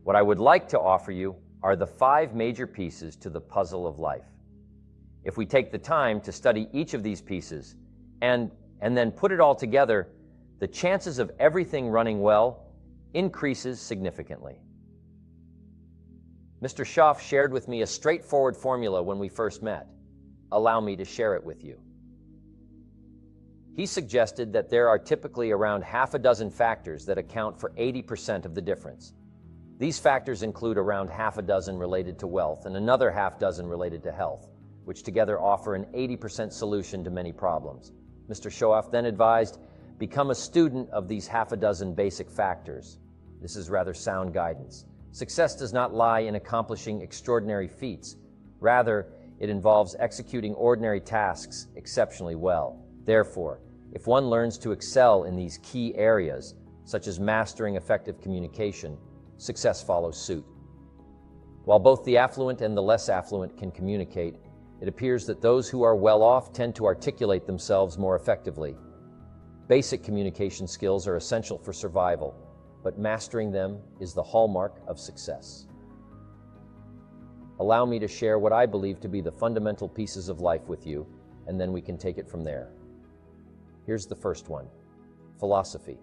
What I would like to offer you are the 5 major pieces to the puzzle of life. If we take the time to study each of these pieces and then put it all together, the chances of everything running well increases significantly. Mr. Schaaf shared with me a straightforward formula when we first met. Allow me to share it with you. He suggested that there are typically around half a dozen factors that account for 80% of the difference. These factors include around half a dozen related to wealth and another half dozen related to health, which together offer an 80% solution to many problems. Mr. Schaaf then advised, become a student of these half a dozen basic factors. This is rather sound guidance. Success does not lie in accomplishing extraordinary feats. Rather, it involves executing ordinary tasks exceptionally well. Therefore, if one learns to excel in these key areas, such as mastering effective communication, success follows suit. While both the affluent and the less affluent can communicate, it appears that those who are well off tend to articulate themselves more effectively. Basic communication skills are essential for survival, but mastering them is the hallmark of success. Allow me to share what I believe to be the fundamental pieces of life with you, and then we can take it from there. Here's the first one: philosophy.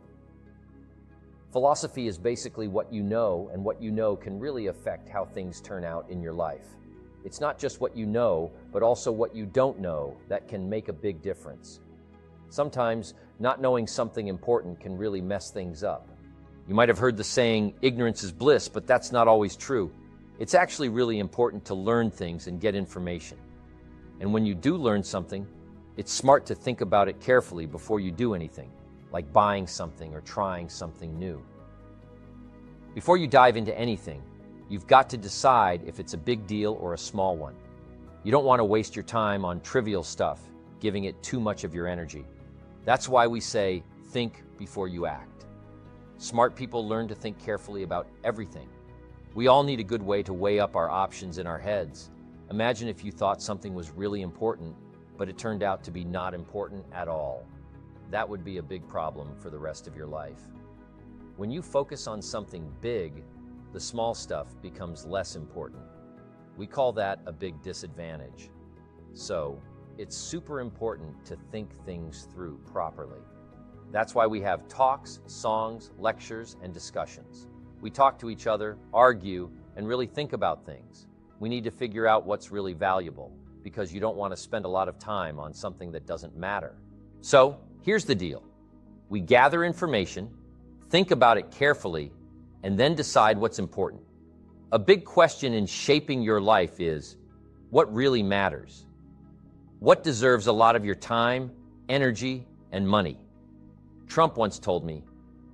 Philosophy is basically what you know, and what you know can really affect how things turn out in your life. It's not just what you know, but also what you don't know that can make a big difference. Sometimes not knowing something important can really mess things up. You might have heard the saying, ignorance is bliss, but that's not always true. It's actually really important to learn things and get information. And when you do learn something, it's smart to think about it carefully before you do anything, like buying something or trying something new. Before you dive into anything, you've got to decide if it's a big deal or a small one. You don't want to waste your time on trivial stuff, giving it too much of your energy. That's why we say, think before you act. Smart people learn to think carefully about everything. We all need a good way to weigh up our options in our heads. Imagine if you thought something was really important, but it turned out to be not important at all. That would be a big problem for the rest of your life. When you focus on something big, the small stuff becomes less important. We call that a big disadvantage. So, it's super important to think things through properly. That's why we have talks, songs, lectures, and discussions. We talk to each other, argue, and really think about things. We need to figure out what's really valuable, because you don't want to spend a lot of time on something that doesn't matter. So, here's the deal. We gather information, think about it carefully, and then decide what's important. A big question in shaping your life is, what really matters? What deserves a lot of your time, energy, and money? Trump once told me,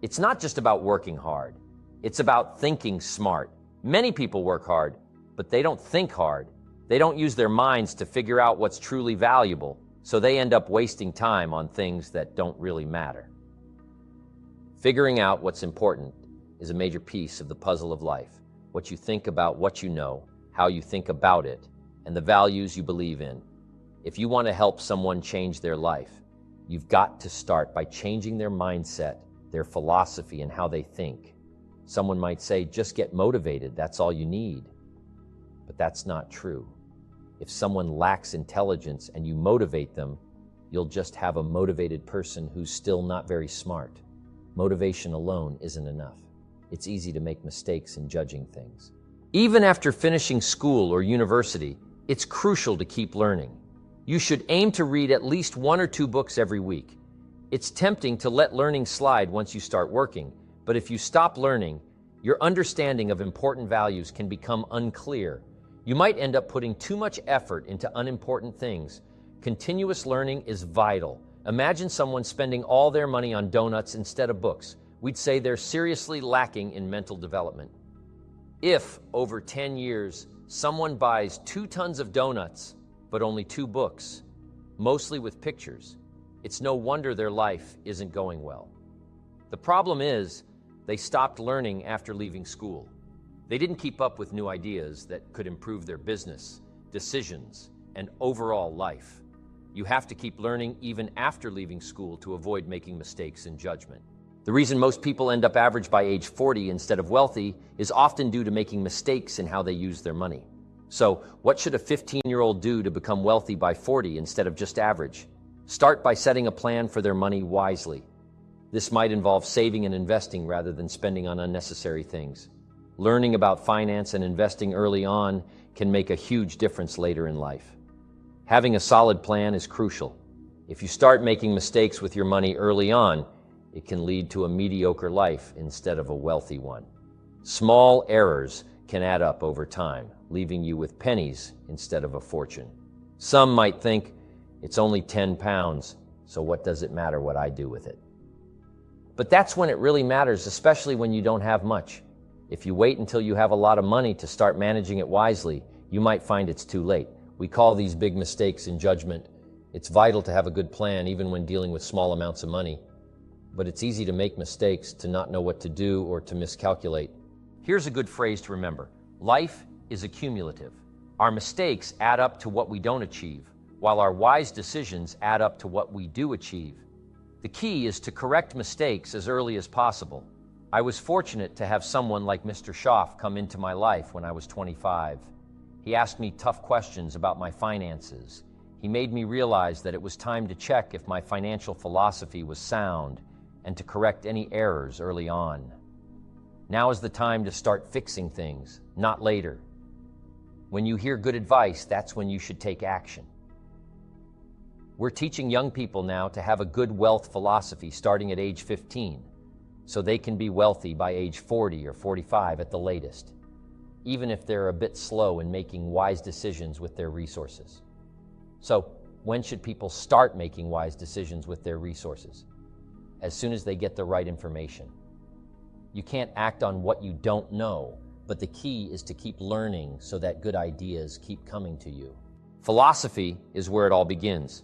it's not just about working hard, it's about thinking smart. Many people work hard, but they don't think hard. They don't use their minds to figure out what's truly valuable, so they end up wasting time on things that don't really matter. Figuring out what's important is a major piece of the puzzle of life. What you think about what you know, how you think about it, and the values you believe in. If you want to help someone change their life, you've got to start by changing their mindset, their philosophy, and how they think. Someone might say, just get motivated, that's all you need. But that's not true. If someone lacks intelligence and you motivate them, you'll just have a motivated person who's still not very smart. Motivation alone isn't enough. It's easy to make mistakes in judging things. Even after finishing school or university, it's crucial to keep learning. You should aim to read at least 1 or 2 books every week. It's tempting to let learning slide once you start working, but if you stop learning, your understanding of important values can become unclear. You might end up putting too much effort into unimportant things. Continuous learning is vital. Imagine someone spending all their money on donuts instead of books. We'd say they're seriously lacking in mental development. If, over 10 years, someone buys 2 tons of donuts, but only 2 books, mostly with pictures, it's no wonder their life isn't going well. The problem is, they stopped learning after leaving school. They didn't keep up with new ideas that could improve their business, decisions, and overall life. You have to keep learning even after leaving school to avoid making mistakes in judgment. The reason most people end up average by age 40 instead of wealthy is often due to making mistakes in how they use their money. So, what should a 15-year-old do to become wealthy by 40 instead of just average? Start by setting a plan for their money wisely. This might involve saving and investing rather than spending on unnecessary things. Learning about finance and investing early on can make a huge difference later in life. Having a solid plan is crucial. If you start making mistakes with your money early on, it can lead to a mediocre life instead of a wealthy one. Small errors can add up over time, leaving you with pennies instead of a fortune. Some might think, it's only 10 pounds, so what does it matter what I do with it? But that's when it really matters, especially when you don't have much. If you wait until you have a lot of money to start managing it wisely, you might find it's too late. We call these big mistakes in judgment. It's vital to have a good plan even when dealing with small amounts of money. But it's easy to make mistakes, to not know what to do, or to miscalculate. Here's a good phrase to remember. Life is accumulative. Our mistakes add up to what we don't achieve, while our wise decisions add up to what we do achieve. The key is to correct mistakes as early as possible. I was fortunate to have someone like Mr. Schaff come into my life when I was 25. He asked me tough questions about my finances. He made me realize that it was time to check if my financial philosophy was sound and to correct any errors early on. Now is the time to start fixing things, not later. When you hear good advice, that's when you should take action. We're teaching young people now to have a good wealth philosophy starting at age 15, so they can be wealthy by age 40 or 45 at the latest, even if they're a bit slow in making wise decisions with their resources. So, when should people start making wise decisions with their resources? As soon as they get the right information. You can't act on what you don't know, but the key is to keep learning so that good ideas keep coming to you. Philosophy is where it all begins.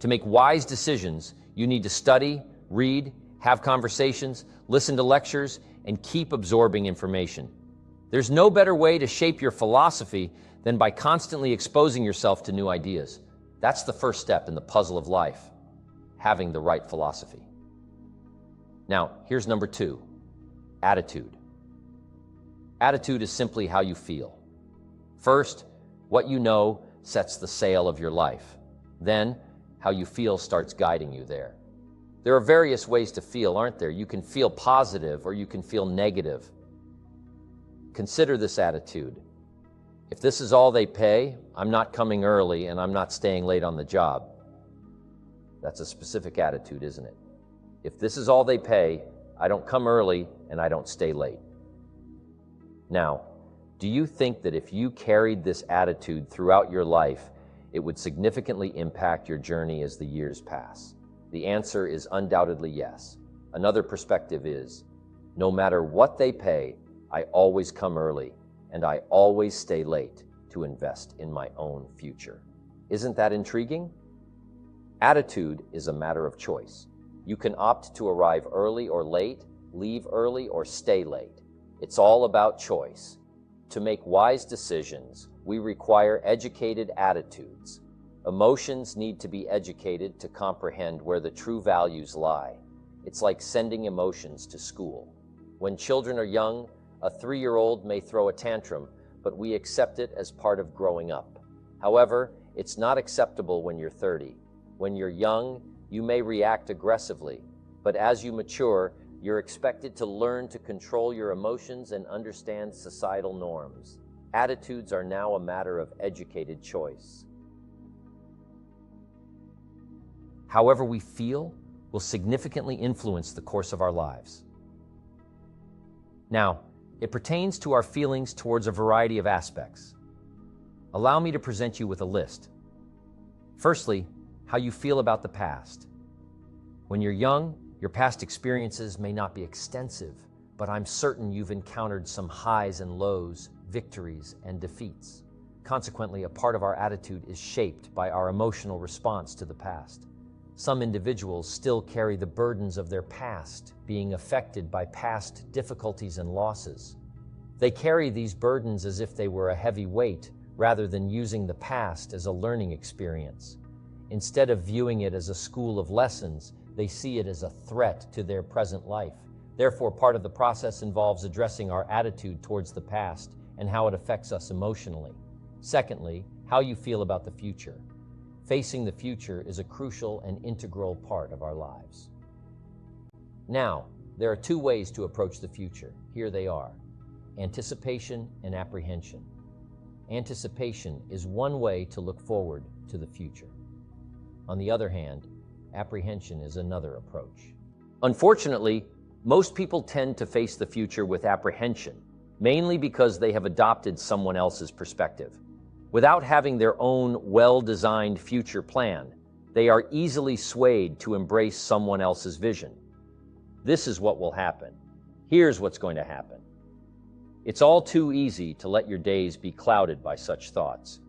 To make wise decisions, you need to study, read, have conversations, listen to lectures, and keep absorbing information. There's no better way to shape your philosophy than by constantly exposing yourself to new ideas. That's the first step in the puzzle of life, having the right philosophy. Now, here's number 2, attitude. Attitude is simply how you feel. First, what you know sets the sail of your life. Then, how you feel starts guiding you there. There are various ways to feel, aren't there? You can feel positive or you can feel negative. Consider this attitude. If this is all they pay, I'm not coming early and I'm not staying late on the job. That's a specific attitude, isn't it? If this is all they pay, I don't come early and I don't stay late. Now, do you think that if you carried this attitude throughout your life, it would significantly impact your journey as the years pass? The answer is undoubtedly yes. Another perspective is, no matter what they pay, I always come early and I always stay late to invest in my own future. Isn't that intriguing? Attitude is a matter of choice. You can opt to arrive early or late, leave early or stay late. It's all about choice. To make wise decisions, we require educated attitudes. Emotions need to be educated to comprehend where the true values lie. It's like sending emotions to school. When children are young, a 3-year-old may throw a tantrum, but we accept it as part of growing up. However, it's not acceptable when you're 30. When you're young, you may react aggressively, but as you mature, you're expected to learn to control your emotions and understand societal norms. Attitudes are now a matter of educated choice. However we feel will significantly influence the course of our lives. Now, it pertains to our feelings towards a variety of aspects. Allow me to present you with a list. Firstly, how you feel about the past. When you're young, your past experiences may not be extensive, but I'm certain you've encountered some highs and lows, victories and defeats. Consequently, a part of our attitude is shaped by our emotional response to the past. Some individuals still carry the burdens of their past, being affected by past difficulties and losses. They carry these burdens as if they were a heavy weight, rather than using the past as a learning experience. Instead of viewing it as a school of lessons, they see it as a threat to their present life. Therefore, part of the process involves addressing our attitude towards the past and how it affects us emotionally. Secondly, how you feel about the future. Facing the future is a crucial and integral part of our lives. Now, there are two ways to approach the future. Here they are: anticipation and apprehension. Anticipation is one way to look forward to the future. On the other hand, apprehension is another approach. Unfortunately, most people tend to face the future with apprehension, mainly because they have adopted someone else's perspective. Without having their own well-designed future plan, they are easily swayed to embrace someone else's vision. This is what will happen. Here's what's going to happen. It's all too easy to let your days be clouded by such thoughts.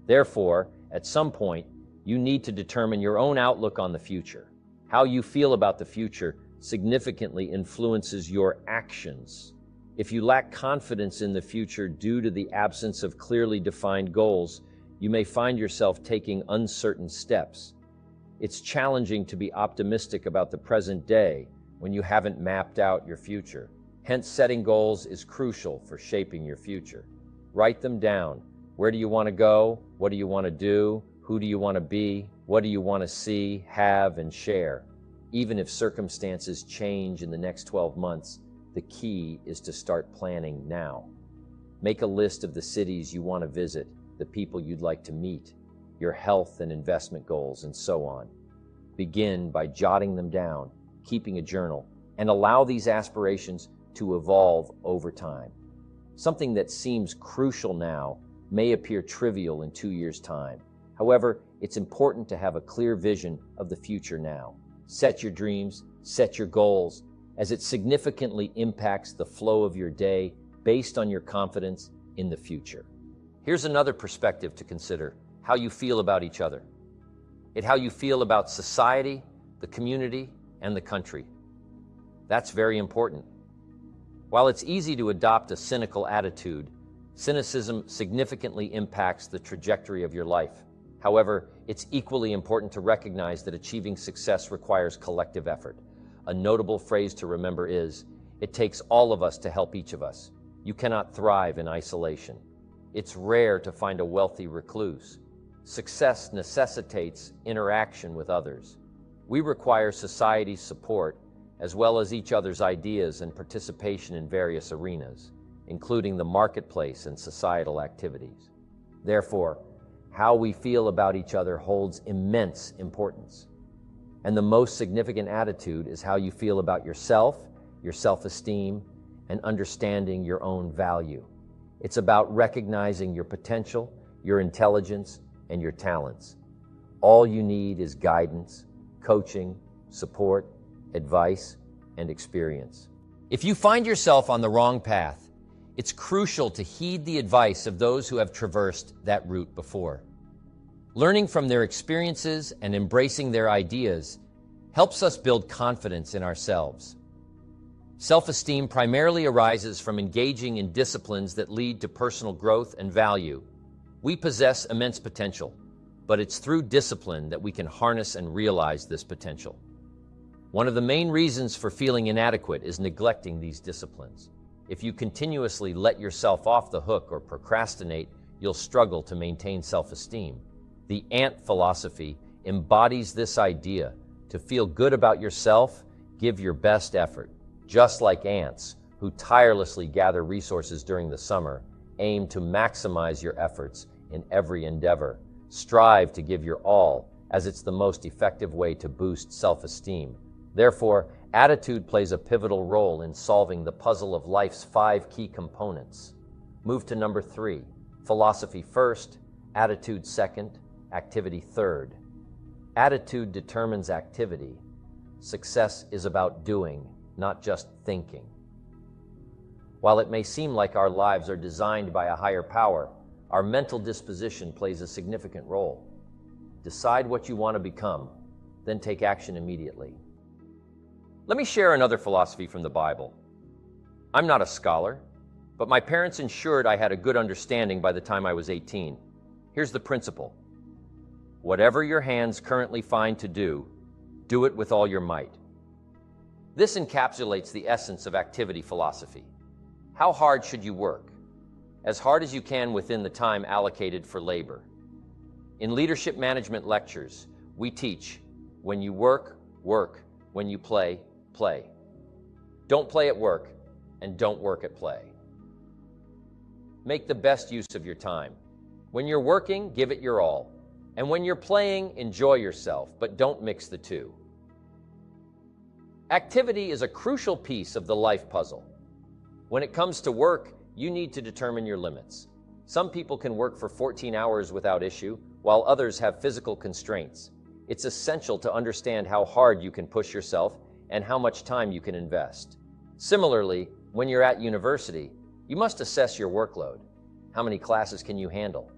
Therefore, at some point, you need to determine your own outlook on the future. How you feel about the future significantly influences your actions. If you lack confidence in the future due to the absence of clearly defined goals, you may find yourself taking uncertain steps. It's challenging to be optimistic about the present day when you haven't mapped out your future. Hence, setting goals is crucial for shaping your future. Write them down. Where do you want to go? What do you want to do? Who do you want to be? What do you want to see, have, and share? Even if circumstances change in the next 12 months, the key is to start planning now. Make a list of the cities you want to visit, the people you'd like to meet, your health and investment goals, and so on. Begin by jotting them down, keeping a journal, and allow these aspirations to evolve over time. Something that seems crucial now may appear trivial in 2 years' time. However, it's important to have a clear vision of the future now. Set your dreams, set your goals, as it significantly impacts the flow of your day based on your confidence in the future. Here's another perspective to consider: how you feel about each other. How you feel about society, the community, and the country. That's very important. While it's easy to adopt a cynical attitude, cynicism significantly impacts the trajectory of your life. However, it's equally important to recognize that achieving success requires collective effort. A notable phrase to remember is, "It takes all of us to help each of us." You cannot thrive in isolation. It's rare to find a wealthy recluse. Success necessitates interaction with others. We require society's support, as well as each other's ideas and participation in various arenas, including the marketplace and societal activities. Therefore, how we feel about each other holds immense importance. And the most significant attitude is how you feel about yourself, your self-esteem, and understanding your own value. It's about recognizing your potential, your intelligence, and your talents. All you need is guidance, coaching, support, advice, and experience. If you find yourself on the wrong path, it's crucial to heed the advice of those who have traversed that route before. Learning from their experiences and embracing their ideas helps us build confidence in ourselves. Self-esteem primarily arises from engaging in disciplines that lead to personal growth and value. We possess immense potential, but it's through discipline that we can harness and realize this potential. One of the main reasons for feeling inadequate is neglecting these disciplines. If you continuously let yourself off the hook or procrastinate, you'll struggle to maintain self-esteem. The ant philosophy embodies this idea. To feel good about yourself, give your best effort. Just like ants, who tirelessly gather resources during the summer, aim to maximize your efforts in every endeavor. Strive to give your all, as it's the most effective way to boost self-esteem. Therefore, attitude plays a pivotal role in solving the puzzle of life's 5 key components. Move to number 3. Philosophy first, attitude second, activity third. Attitude determines activity. Success is about doing, not just thinking. While it may seem like our lives are designed by a higher power, our mental disposition plays a significant role. Decide what you want to become, then take action immediately. Let me share another philosophy from the Bible. I'm not a scholar, but my parents ensured I had a good understanding by the time I was 18. Here's the principle. Whatever your hands currently find to do, do it with all your might. This encapsulates the essence of activity philosophy. How hard should you work? As hard as you can within the time allocated for labor. In leadership management lectures, we teach, when you work, work. When you play, play. Don't play at work, and don't work at play. Make the best use of your time. When you're working, give it your all. And when you're playing, enjoy yourself, but don't mix the two. Activity is a crucial piece of the life puzzle. When it comes to work, you need to determine your limits. Some people can work for 14 hours without issue, while others have physical constraints. It's essential to understand how hard you can push yourself and how much time you can invest. Similarly, when you're at university, you must assess your workload. How many classes can you handle?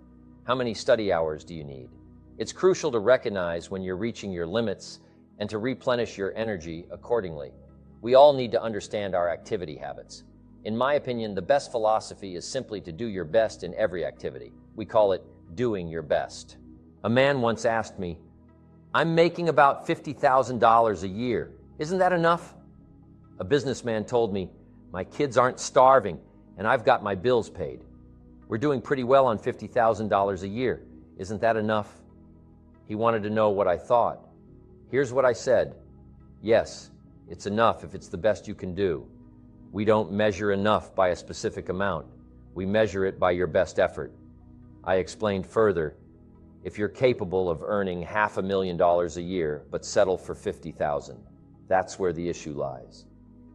How many study hours do you need? It's crucial to recognize when you're reaching your limits and to replenish your energy accordingly. We all need to understand our activity habits. In my opinion, the best philosophy is simply to do your best in every activity. We call it doing your best. A man once asked me, "I'm making about $50,000 a year. Isn't that enough?" A businessman told me, "My kids aren't starving and I've got my bills paid. We're doing pretty well on $50,000 a year. Isn't that enough?" He wanted to know what I thought. Here's what I said. Yes, it's enough if it's the best you can do. We don't measure enough by a specific amount. We measure it by your best effort. I explained further, if you're capable of earning $500,000 a year but settle for $50,000, that's where the issue lies.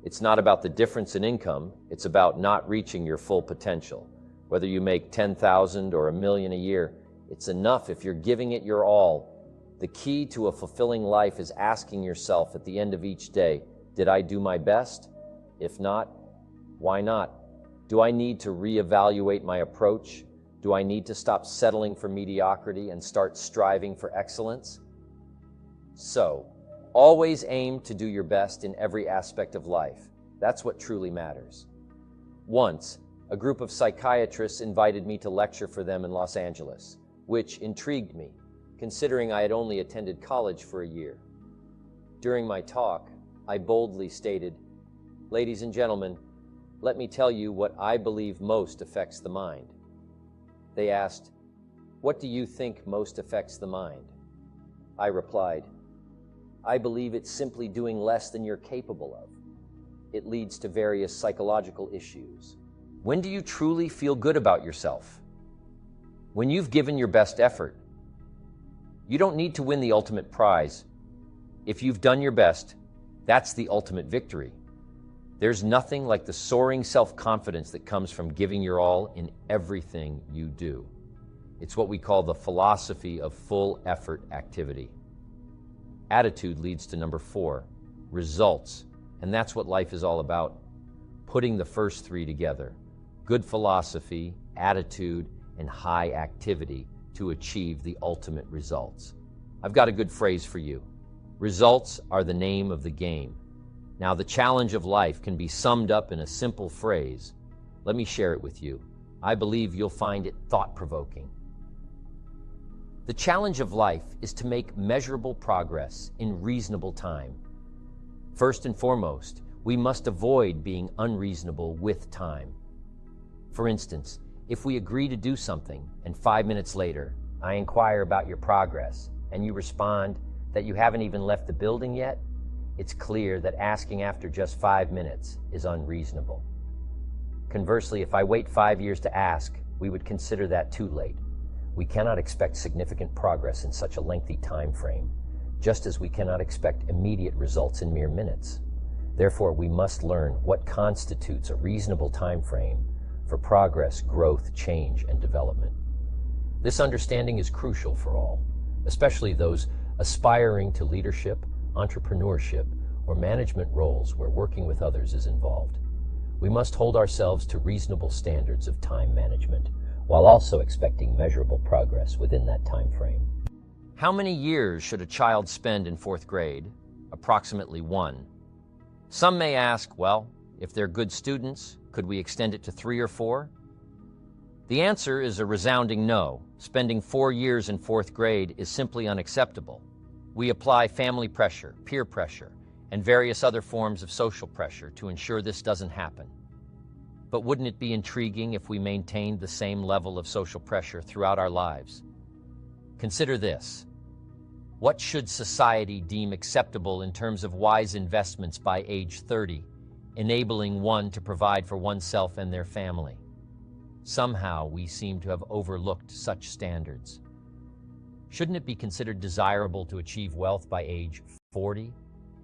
It's not about the difference in income, it's about not reaching your full potential. Whether you make $10,000 or $1 million a year, it's enough if you're giving it your all. The key to a fulfilling life is asking yourself at the end of each day, did I do my best? If not, why not? Do I need to reevaluate my approach? Do I need to stop settling for mediocrity and start striving for excellence? So, always aim to do your best in every aspect of life. That's what truly matters. Once, a group of psychiatrists invited me to lecture for them in Los Angeles, which intrigued me, considering I had only attended college for a year. During my talk, I boldly stated, "Ladies and gentlemen, let me tell you what I believe most affects the mind." They asked, "What do you think most affects the mind?" I replied, "I believe it's simply doing less than you're capable of. It leads to various psychological issues." When do you truly feel good about yourself? When you've given your best effort. You don't need to win the ultimate prize. If you've done your best, that's the ultimate victory. There's nothing like the soaring self-confidence that comes from giving your all in everything you do. It's what we call the philosophy of full effort activity. Attitude leads to number 4, results. And that's what life is all about. Putting the first 3 together. Good philosophy, attitude, and high activity to achieve the ultimate results. I've got a good phrase for you. Results are the name of the game. Now, the challenge of life can be summed up in a simple phrase. Let me share it with you. I believe you'll find it thought-provoking. The challenge of life is to make measurable progress in reasonable time. First and foremost, we must avoid being unreasonable with time. For instance, if we agree to do something and 5 minutes later, I inquire about your progress and you respond that you haven't even left the building yet, it's clear that asking after just 5 minutes is unreasonable. Conversely, if I wait 5 years to ask, we would consider that too late. We cannot expect significant progress in such a lengthy time frame, just as we cannot expect immediate results in mere minutes. Therefore, we must learn what constitutes a reasonable time frame for progress, growth, change, and development. This understanding is crucial for all, especially those aspiring to leadership, entrepreneurship, or management roles where working with others is involved. We must hold ourselves to reasonable standards of time management, while also expecting measurable progress within that time frame. How many years should a child spend in 4th grade? Approximately 1. Some may ask, well, if they're good students, could we extend it to 3 or 4? The answer is a resounding no. Spending 4 years in 4th grade is simply unacceptable. We apply family pressure, peer pressure, and various other forms of social pressure to ensure this doesn't happen. But wouldn't it be intriguing if we maintained the same level of social pressure throughout our lives? Consider this. What should society deem acceptable in terms of wise investments by age 30, enabling one to provide for oneself and their family? Somehow we seem to have overlooked such standards. Shouldn't it be considered desirable to achieve wealth by age 40?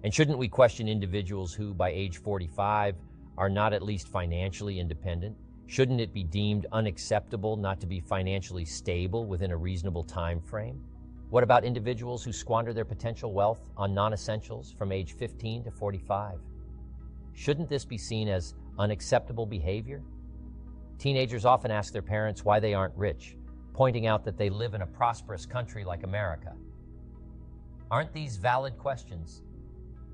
And shouldn't we question individuals who, by age 45, are not at least financially independent? Shouldn't it be deemed unacceptable not to be financially stable within a reasonable time frame? What about individuals who squander their potential wealth on non-essentials from age 15 to 45? Shouldn't this be seen as unacceptable behavior? Teenagers often ask their parents why they aren't rich, pointing out that they live in a prosperous country like America. Aren't these valid questions?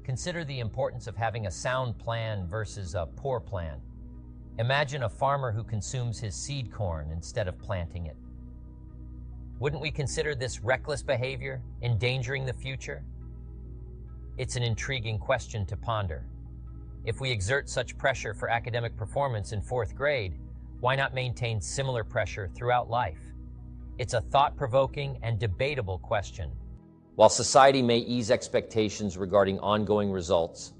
Consider the importance of having a sound plan versus a poor plan. Imagine a farmer who consumes his seed corn instead of planting it. Wouldn't we consider this reckless behavior endangering the future? It's an intriguing question to ponder. If we exert such pressure for academic performance in 4th grade, why not maintain similar pressure throughout life? It's a thought-provoking and debatable question. While society may ease expectations regarding ongoing results,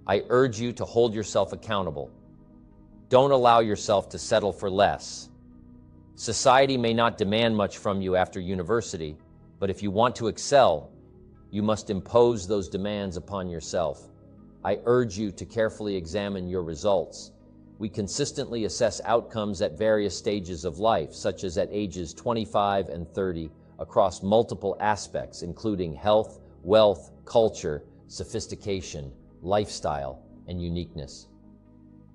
I urge you to hold yourself accountable. Don't allow yourself to settle for less. Society may not demand much from you after university, but if you want to excel, you must impose those demands upon yourself. I urge you to carefully examine your results. We consistently assess outcomes at various stages of life, such as at ages 25 and 30, across multiple aspects, including health, wealth, culture, sophistication, lifestyle, and uniqueness.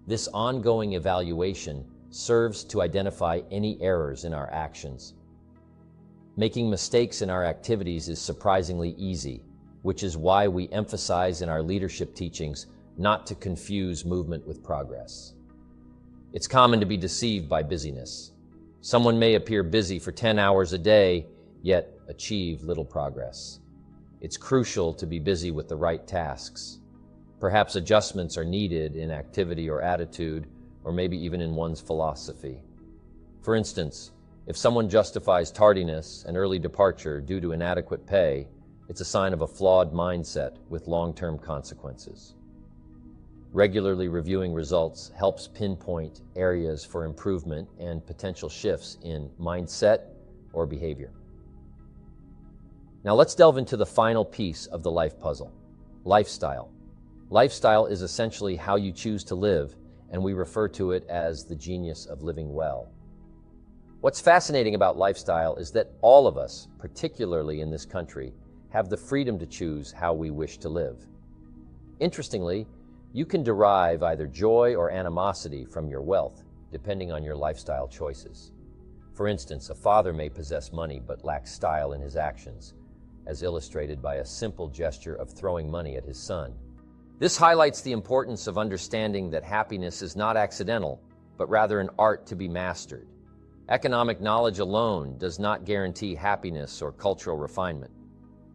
This ongoing evaluation serves to identify any errors in our actions. Making mistakes in our activities is surprisingly easy, which is why we emphasize in our leadership teachings not to confuse movement with progress. It's common to be deceived by busyness. Someone may appear busy for 10 hours a day, yet achieve little progress. It's crucial to be busy with the right tasks. Perhaps adjustments are needed in activity or attitude, or maybe even in one's philosophy. For instance, if someone justifies tardiness and early departure due to inadequate pay, it's a sign of a flawed mindset with long-term consequences. Regularly reviewing results helps pinpoint areas for improvement and potential shifts in mindset or behavior. Now let's delve into the final piece of the life puzzle, lifestyle. Lifestyle is essentially how you choose to live, and we refer to it as the genius of living well. What's fascinating about lifestyle is that all of us, particularly in this country, have the freedom to choose how we wish to live. Interestingly, you can derive either joy or animosity from your wealth, depending on your lifestyle choices. For instance, a father may possess money but lack style in his actions, as illustrated by a simple gesture of throwing money at his son. This highlights the importance of understanding that happiness is not accidental, but rather an art to be mastered. Economic knowledge alone does not guarantee happiness or cultural refinement.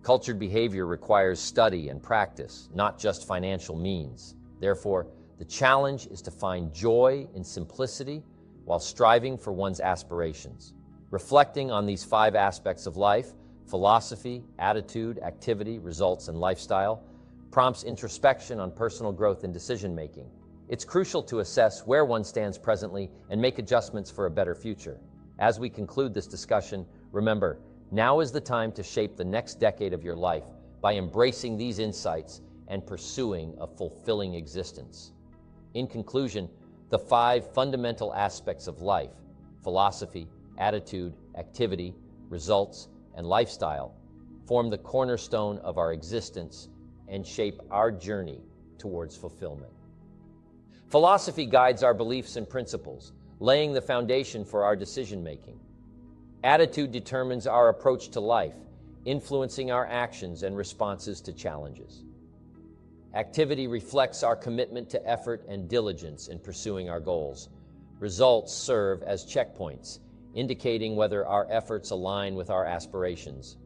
Cultured behavior requires study and practice, not just financial means. Therefore, the challenge is to find joy in simplicity while striving for one's aspirations. Reflecting on these 5 aspects of life, philosophy, attitude, activity, results, and lifestyle, prompts introspection on personal growth and decision-making. It's crucial to assess where one stands presently and make adjustments for a better future. As we conclude this discussion, remember, now is the time to shape the next decade of your life by embracing these insights and pursuing a fulfilling existence. In conclusion, the 5 fundamental aspects of life, philosophy, attitude, activity, results, and lifestyle, form the cornerstone of our existence and shape our journey towards fulfillment. Philosophy guides our beliefs and principles, laying the foundation for our decision-making. Attitude determines our approach to life, influencing our actions and responses to challenges. Activity reflects our commitment to effort and diligence in pursuing our goals. Results serve as checkpoints, indicating whether our efforts align with our aspirations.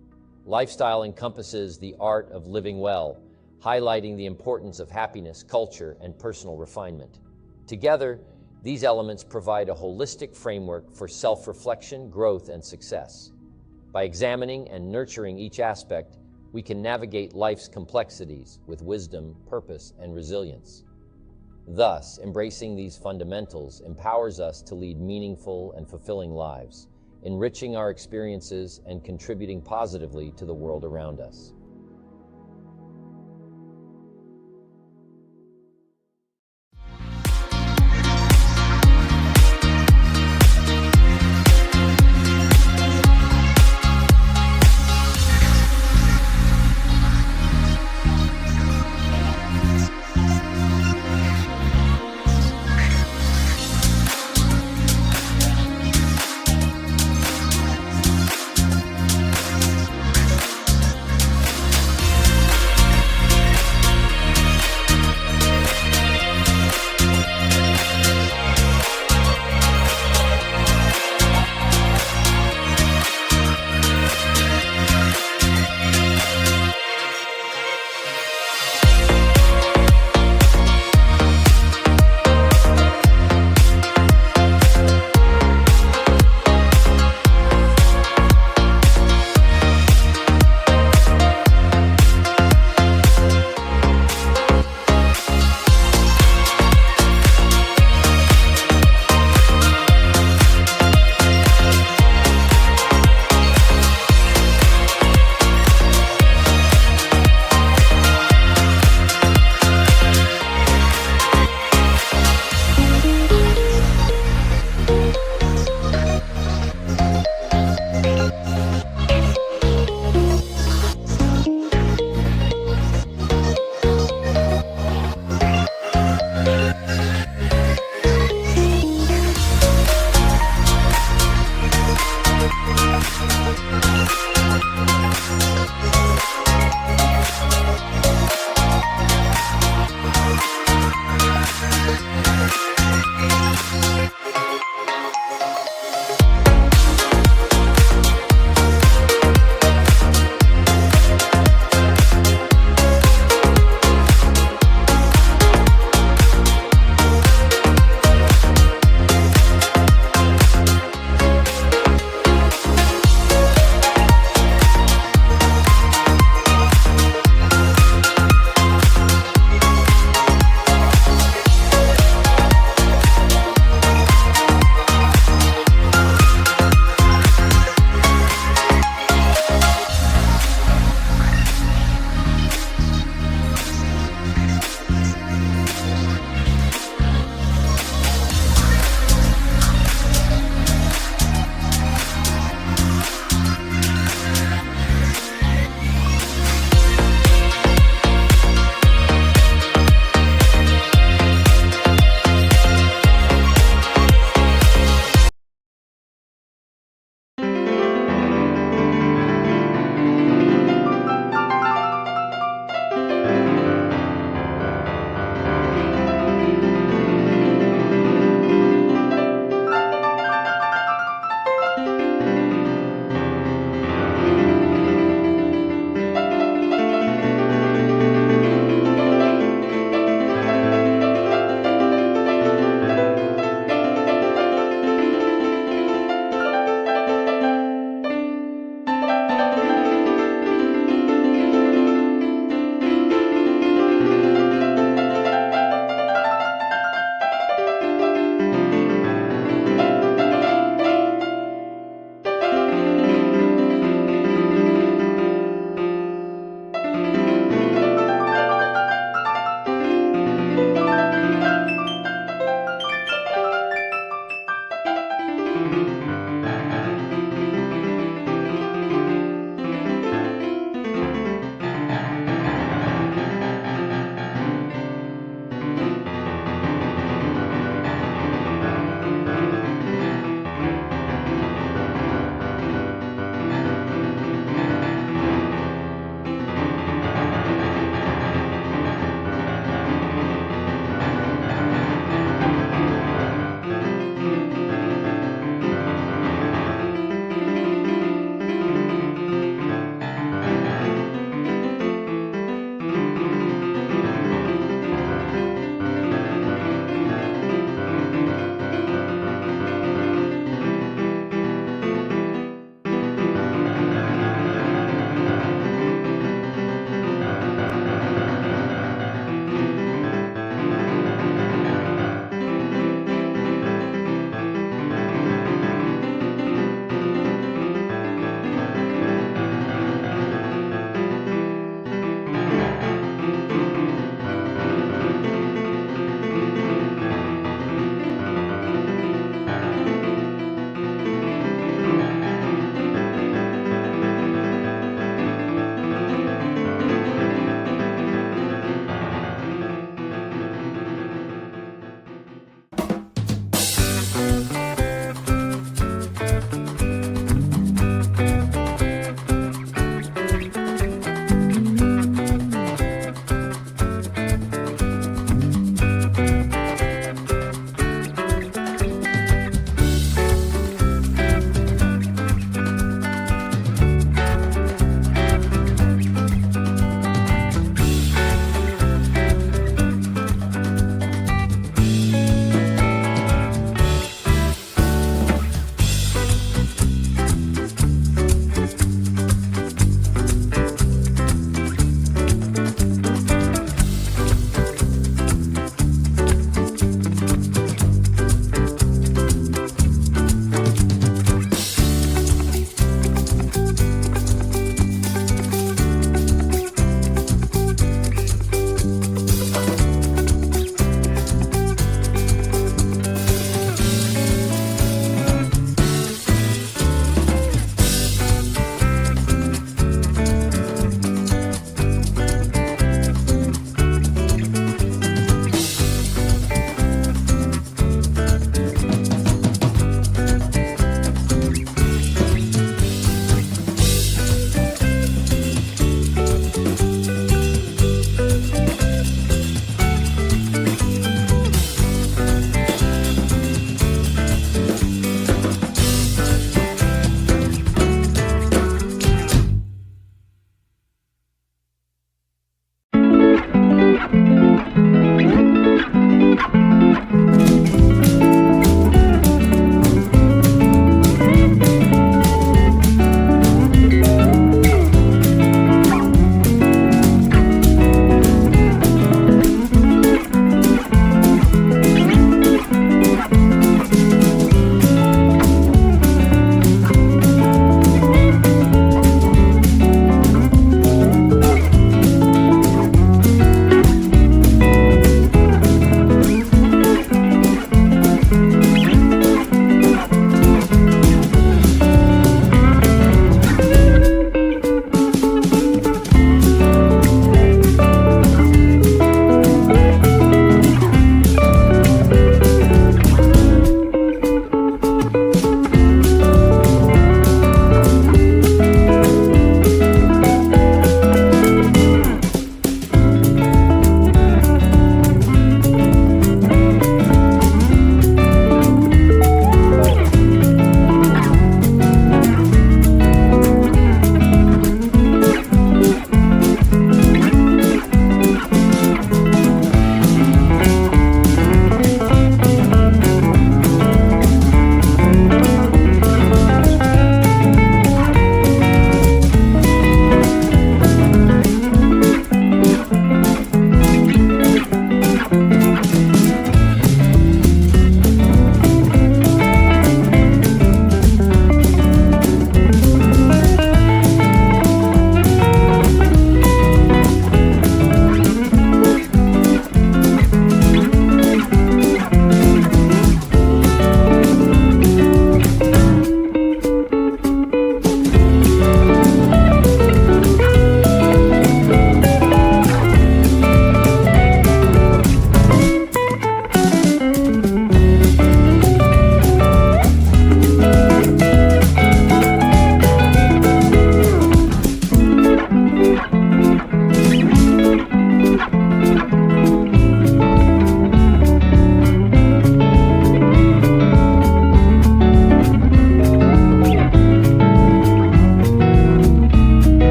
Lifestyle encompasses the art of living well, highlighting the importance of happiness, culture, and personal refinement. Together, these elements provide a holistic framework for self-reflection, growth, and success. By examining and nurturing each aspect, we can navigate life's complexities with wisdom, purpose, and resilience. Thus, embracing these fundamentals empowers us to lead meaningful and fulfilling lives, enriching our experiences and contributing positively to the world around us.